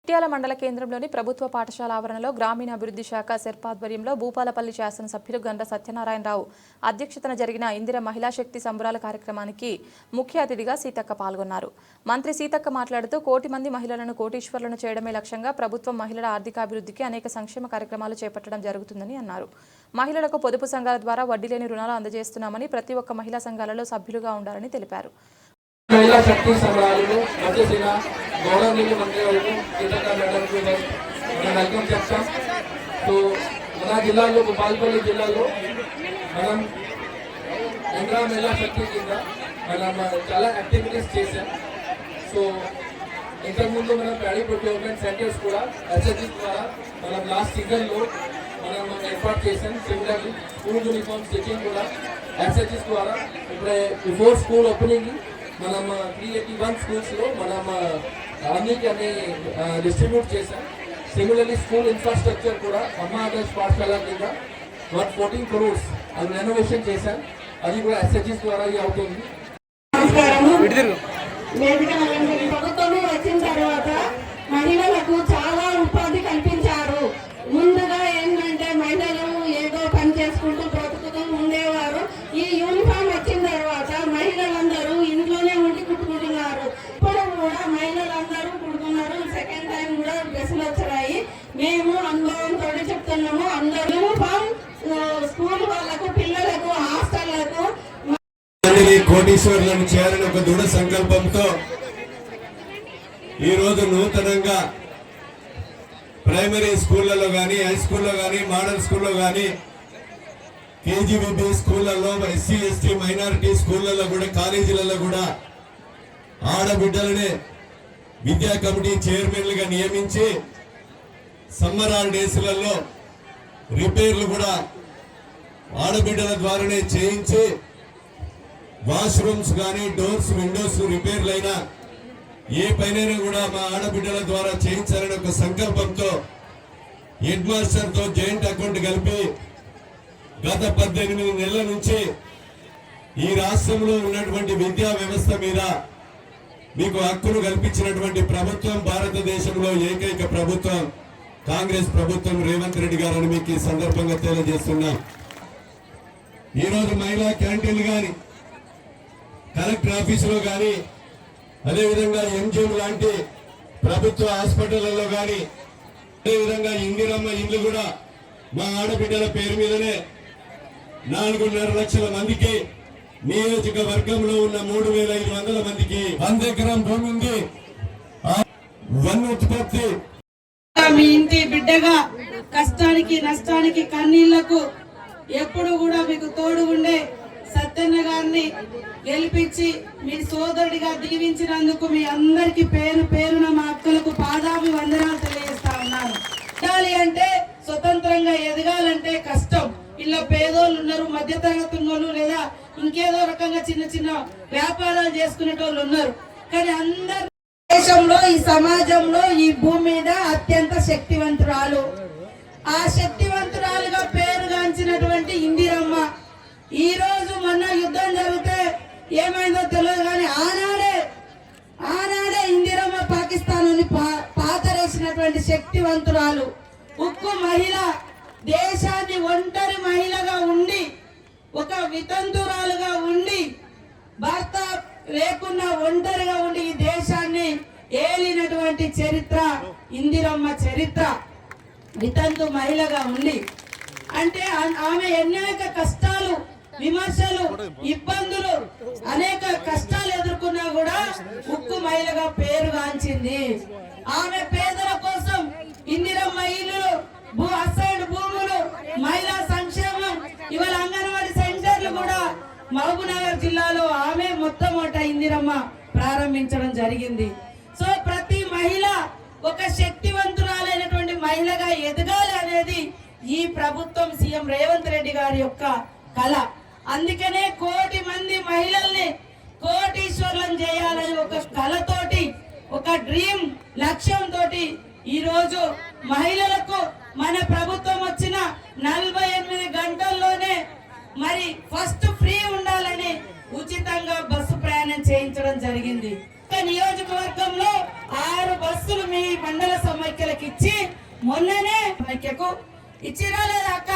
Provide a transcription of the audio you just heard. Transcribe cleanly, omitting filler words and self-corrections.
ఇట్యాల మండల కేంద్రంలోని ప్రభుత్వ పాఠశాల ఆవరణలో గ్రామీణాభివృద్ధి శాఖ సెర్పాధ్వర్యంలో భూపాలపల్లి శాసనసభ్యులు గండ్ర సత్యనారాయణరావు అధ్యక్షతన జరిగిన ఇందిర మహిళా శక్తి సంబరాల కార్యక్రమానికి ముఖ్య అతిథిగా సీతక్క పాల్గొన్నారు. మంత్రి సీతక్క మాట్లాడుతూ 1 కోటి మంది మహిళలను కోటీశ్వరులను చేయడమే లక్ష్యంగా ప్రభుత్వం మహిళల ఆర్థికాభివృద్ధికి అనేక సంక్షేమ కార్యక్రమాలు చేపట్టడం జరుగుతుందని అన్నారు. మహిళలకు పొదుపు సంఘాల ద్వారా వడ్డీ లేని రుణాలు అందజేస్తున్నామని, ప్రతి ఒక్క మహిళా సంఘాలలో సభ్యులుగా ఉండాలని తెలిపారు. महिला शक्ति संग्रहालय मध्य गौरवनीय मंत्री मैडम को वेलकम చేస్తాం. సో మన జిల్లాలో భూపాలపల్లి జిల్లాలో మనం ఇందిరా మహిళా శక్తి కింద మనం చాలా యాక్టివిటీస్ చేశాం. సో ఇంతకుముందు మనం ప్యాడీ ప్రొక్యూర్మెంట్ సెంటర్స్ కూడా ఎస్ఎస్జి ద్వారా మనం లాస్ట్ సీజన్లో మనం ఏర్పాటు చేశాం. సిమిలర్లీ స్కూల్ యూనిఫామ్ స్టిచింగ్ కూడా ఎస్ఎస్జి ద్వారా ఇప్పుడే బిఫోర్ స్కూల్ ఓపెనింగ్ మనం 381 స్కూల్స్లో మనం అన్ని డిస్ట్రిబ్యూట్ చేశాం. సిమిలర్లీ స్కూల్ ఇన్ఫ్రాస్ట్రక్చర్ కూడా అమ్మ ఆదర్శ్ పాఠశాల కింద 114 crores అది రెనోవేషన్ చేశాం. అది కూడా ఎస్హెచ్ఎస్ ద్వారా అవుతుంది. ప్రభుత్వం వచ్చిన తర్వాత మహిళలకు చాలా ఉపాధి కల్పించారు. ముందుగా ఏంటంటే మహిళలు ఏదో పని చేసుకుంటూ బ్రతుకుతూ ఉండేవారు. ఈ యూనిఫామ్ వచ్చిన తర్వాత మహిళలందరూ ఇంట్లోనే ఉండి కుట్టుకుంటున్నారు. ఇప్పుడు కూడా మహిళలందరూ కుడుతున్నారు. సెకండ్ టైం కూడా డ్రెస్సులు వచ్చాయి. మేము అనుభవంతో చెప్తున్నాము. అందరూ యూనిఫామ్ స్కూల్ వాళ్ళకు, పిల్లలకు, హాస్టళ్లకు కోటీశ్వరులను చేయాలని ఒక దృఢ సంకల్పంతో ఈ రోజు నూతనంగా ప్రైమరీ స్కూళ్లలో కానీ, హై స్కూల్లో కానీ, మోడల్ స్కూల్లో కానీ, కేజీబీబీ స్కూళ్లలో, ఎస్సీ ఎస్టీ మైనారిటీ స్కూళ్లలో కూడా, కాలేజీలలో కూడా ఆడబిడ్డలనే విద్యా కమిటీ చైర్మన్లుగా నియమించి సమ్మర్ హాలిడేస్లలో రిపేర్లు కూడా ఆడబిడ్డల ద్వారానే చేయించి వాష్రూమ్స్ కానీ, డోర్స్, విండోస్ రిపేర్లైనా ఏ పైన కూడా మా ఆడబిడ్డల ద్వారా చేయించాలని ఒక సంకల్పంతో హెడ్ మాస్టర్ తో జాయింట్ అకౌంట్ కలిపి గత 18 నెలల నుంచి ఈ రాష్ట్రంలో ఉన్నటువంటి విద్యా వ్యవస్థ మీద మీకు హక్కును కల్పించినటువంటి ప్రభుత్వం భారతదేశంలో ఏకైక ప్రభుత్వం కాంగ్రెస్ ప్రభుత్వం, రేవంత్ రెడ్డి గారని మీకు ఈ సందర్భంగా తెలియజేస్తున్నాం. ఈరోజు మహిళా క్యాంటీన్లు కానీ, కలెక్టర్ ఆఫీసులో కానీ, అదేవిధంగా ఎంజిఎం లాంటి ప్రభుత్వ హాస్పిటళ్లలో కానీ, అదేవిధంగా ఇందిరమ్మ ఇండ్లు కూడా మా ఆడబిడ్డల పేరు మీదనే 4.5 లక్షల మందికి, నియోజకవర్గంలో ఉన్న 3,500 మందికి 100 ఎకరం భూమి ఉంది. వన్ ఉత్పత్తి మీ ఇంటి బిడ్డగా కష్టానికి, నష్టానికి, కన్నీళ్లకు ఎప్పుడు కూడా మీకు తోడు ఉండే సత్యన్న గారిని గెలిపించి మీ సోదరుడిగా దీవించినందుకు మీ అందరికి పేరు పేరున మా అక్కలకు పాదాభివందనాలు తెలియజేస్తా ఉన్నాను. ఎదగాలి అంటే, స్వతంత్రంగా ఎదగాలంటే కష్టం. ఇలా పేదోళ్ళు ఉన్నారు, మధ్యతరగతి ఉన్నోళ్ళు, లేదా ఇంకేదో రకంగా చిన్న చిన్న వ్యాపారాలు చేసుకునేటోళ్ళు ఉన్నారు. కానీ అందరు దేశంలో, ఈ సమాజంలో, ఈ భూమి మీద అత్యంత శక్తివంతురాలు, ఆ శక్తివంతురాలుగా పేరుగాంచినటువంటి ఇందిరమ్మ ఈ రోజు మొన్న యుద్ధం జరిగితే ఏమైందో తెలియదు, కానీ ఆనాడే ఇందిరమ్మ పాకిస్తాన్ పాతరేసినటువంటి శక్తివంతురాలు, ఉక్కు మహిళ, దేశాన్ని ఒంటరి మహిళగా ఉండి, ఒక వితంతురాలుగా ఉండి, భర్త లేకున్నా ఒంటరిగా ఉండి ఈ దేశాన్ని ఏలినటువంటి చరిత్ర ఇందిరమ్మ చరిత్ర. వితంతు మహిళగా ఉండి అంటే ఆమె అనేక కష్టాలు, విమర్శలు, ఇబ్బందులు, అనేక కష్టాలు ఎదుర్కొన్నా కూడా ఉక్కు మహిళగా పేరుగాంచింది. ఆమె పేదల కోసం ఇందిరమ్మ ఇల్లులు, అసైన్డ్ భూములు, మహిళా సంక్షేమం, ఇవాళ అంగన్వాడీ సెంటర్లు కూడా మహబూబ్నగర్ జిల్లాలో ఆమె మొట్టమొదట ఇందిరమ్మ ప్రారంభించడం జరిగింది. సో ప్రతి మహిళ ఒక శక్తివంతురాలైనటువంటి మహిళగా ఎదగాలి అనేది ఈ ప్రభుత్వం, సీఎం రేవంత్ రెడ్డి గారి యొక్క కళ. అందుకనే 1 కోటి మంది మహిళల్ని కోటీశ్వరులను చేయాలని ఒక కళతోటి, ఒక డ్రీమ్ లక్ష్యంతో ఈ రోజు మహిళలకు మన ప్రభుత్వం వచ్చిన 48 గంటల్లోనే మరి ఫస్ట్ ఫ్రీ ఉండాలని ఉచితంగా బస్సు ప్రయాణం చేయించడం జరిగింది. నియోజకవర్గంలో 6 బస్సులు మీ మండల సంఖ్యకు ఇచ్చిరా లేదా అక్క?